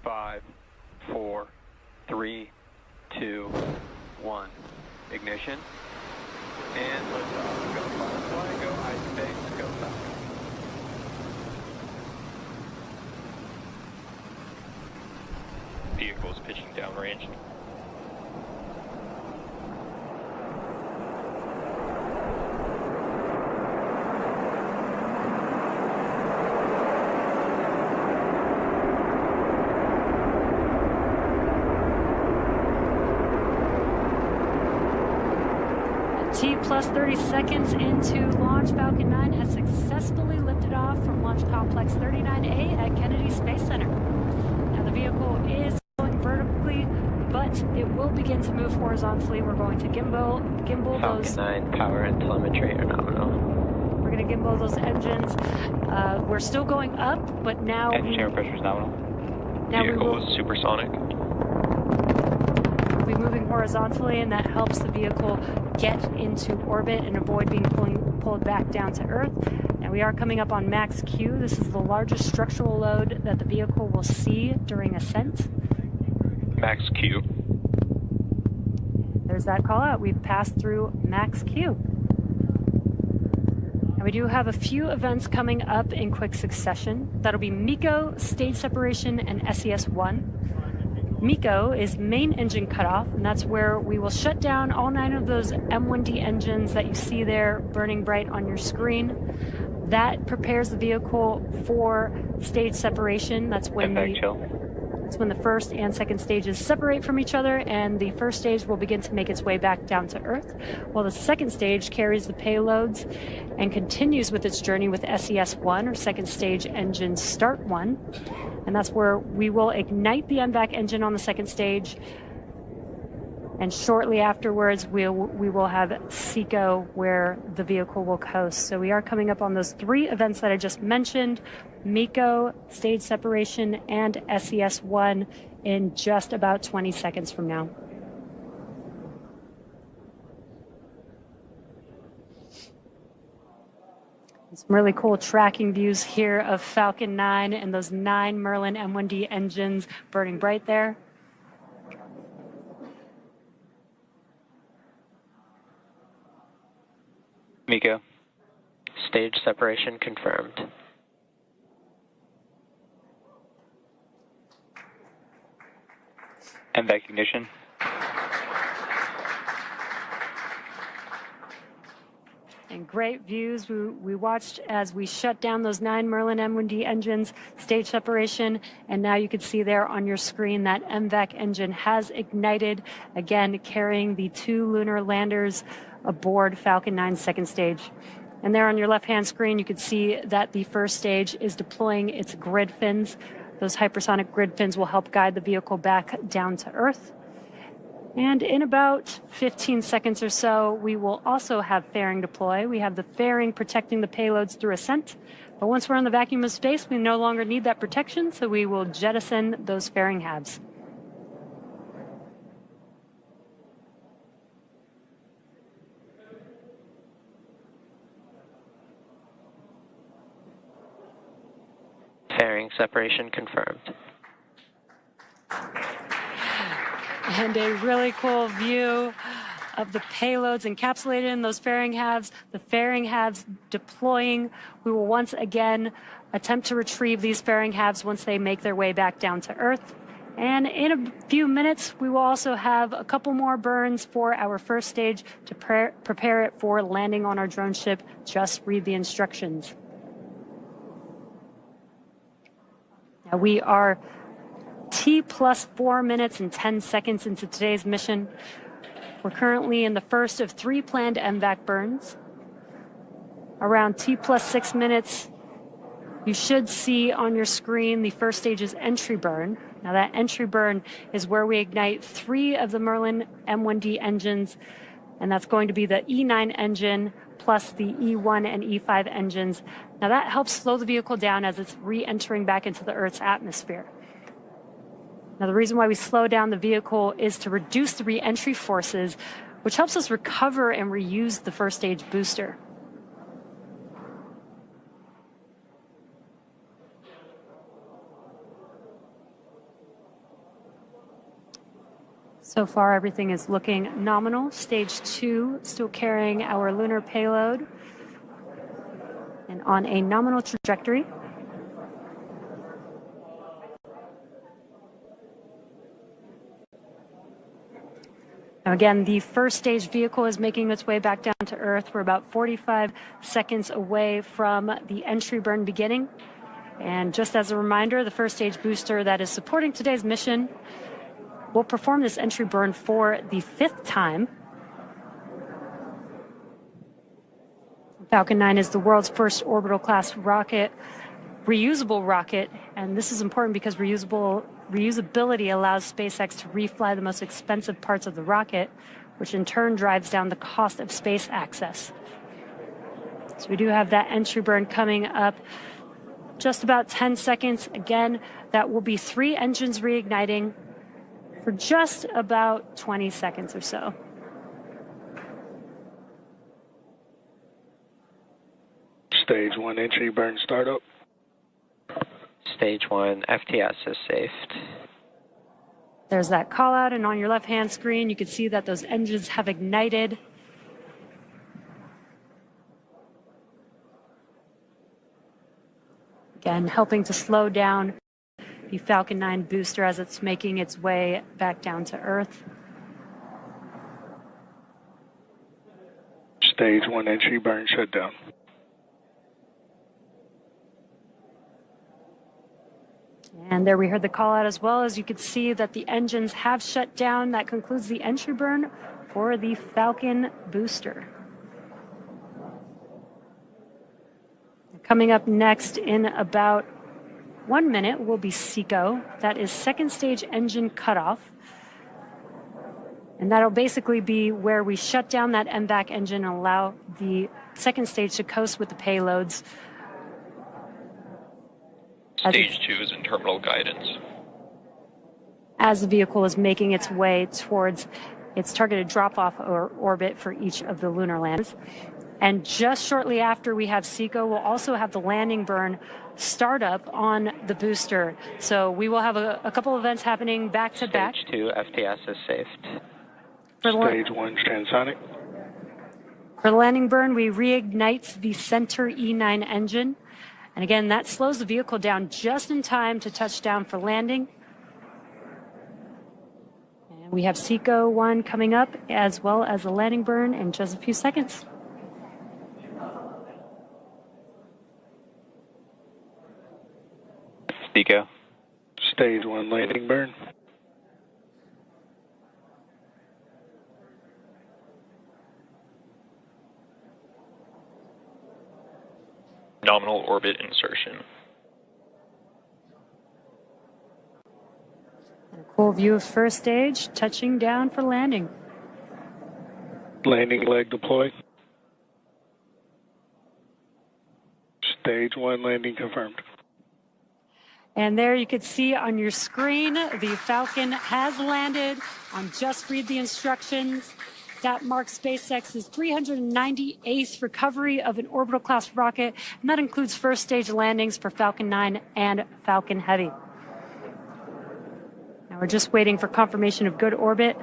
5, 4, 3, 2, 1. Ignition. And liftoff. Go Firefly, go iSpace, go Falcon. Vehicles pitching downrange. T plus 30 seconds into launch, Falcon 9 has successfully lifted off from Launch Complex 39A at Kennedy Space Center. Now the vehicle is going vertically, but it will begin to move horizontally. We're going to gimbal those. Falcon 9, power and telemetry are nominal. We're going to gimbal those engines. We're still going up, but now Engine air pressure is nominal. Vehicle is supersonic. We'll be moving horizontally, and that helps the vehicle get into orbit and avoid being pulled back down to Earth. Now we are coming up on max Q. This is the largest structural load that the vehicle will see during ascent. Max Q. There's that call out. We've passed through max Q. And we do have a few events coming up in quick succession. That'll be MECO, stage separation, and SES-1. MECO is main engine cutoff, and that's where we will shut down all 9 of those M1D engines that you see there burning bright on your screen. That prepares the vehicle for stage separation. That's when the first and second stages separate from each other, and the first stage will begin to make its way back down to Earth, while the second stage carries the payloads and continues with its journey with SES-1, or second stage engine start 1. And that's where we will ignite the MVAC engine on the second stage. And shortly afterwards, we will have SECO, where the vehicle will coast. So we are coming up on those 3 events that I just mentioned: MECO, stage separation, and SES-1 in just about 20 seconds from now. Some really cool tracking views here of Falcon 9 and those 9 Merlin M1D engines burning bright there. MECO, stage separation confirmed. MVAC ignition. And great views. We watched as we shut down those 9 Merlin M1D engines, stage separation, and now you can see there on your screen that MVAC engine has ignited, again carrying the 2 lunar landers aboard Falcon 9's second stage. And there on your left-hand screen, you can see that the first stage is deploying its grid fins. Those hypersonic grid fins will help guide the vehicle back down to Earth. And in about 15 seconds or so, we will also have fairing deploy. We have the fairing protecting the payloads through ascent. But once we're in the vacuum of space, we no longer need that protection, so we will jettison those fairing halves. Fairing separation confirmed. And a really cool view of the payloads encapsulated in those fairing halves, the fairing halves deploying. We will once again attempt to retrieve these fairing halves once they make their way back down to Earth. And in a few minutes, we will also have a couple more burns for our first stage to prepare it for landing on our drone ship. Just read the instructions. Now we are T plus 4 minutes and 10 seconds into today's mission. We're currently in the first of 3 planned MVAC burns. Around T plus 6 minutes, you should see on your screen the first stage's entry burn. Now that entry burn is where we ignite 3 of the Merlin M1D engines, and that's going to be the E9 engine plus the E1 and E5 engines. Now that helps slow the vehicle down as it's re-entering back into the Earth's atmosphere. Now, the reason why we slow down the vehicle is to reduce the re-entry forces, which helps us recover and reuse the first stage booster. So far, everything is looking nominal. Stage 2 still carrying our lunar payload and on a nominal trajectory. Now again, the first stage vehicle is making its way back down to Earth. We're about 45 seconds away from the entry burn beginning. And just as a reminder, the first stage booster that is supporting today's mission will perform this entry burn for the 5th time. Falcon 9 is the world's first orbital class rocket, reusable rocket, and this is important because reusability allows SpaceX to refly the most expensive parts of the rocket, which in turn drives down the cost of space access. So we do have that entry burn coming up just about 10 seconds. Again, that will be 3 engines reigniting for just about 20 seconds or so. Stage 1 entry burn startup. Stage 1 FTS is saved. There's that call out, and on your left-hand screen, you can see that those engines have ignited. Again, helping to slow down the Falcon 9 booster as it's making its way back down to Earth. Stage 1 entry burn shutdown. And there we heard the call out as well. As you can see that the engines have shut down. That concludes the entry burn for the Falcon booster. Coming up next in about 1 minute will be SECO. That is second stage engine cutoff. And that'll basically be where we shut down that MVAC engine and allow the second stage to coast with the payloads. Stage 2 is in terminal guidance. As the vehicle is making its way towards its targeted drop-off orbit for each of the lunar landers. And just shortly after we have SECO, we'll also have the landing burn start up on the booster. So we will have a couple events happening back to back. Stage 2 FTS is saved. Stage 1 transonic. For the landing burn, we reignite the center E9 engine. And again, that slows the vehicle down just in time to touch down for landing. And we have SECO 1 coming up, as well as the landing burn in just a few seconds. SECO. Stage 1 landing burn. Nominal orbit insertion. And a cool view of first stage, touching down for landing. Landing leg deployed. Stage 1 landing confirmed. And there you can see on your screen, the Falcon has landed on Just Read the Instructions. That marks SpaceX's 398th recovery of an orbital class rocket, and that includes first stage landings for Falcon 9 and Falcon Heavy. Now we're just waiting for confirmation of good orbit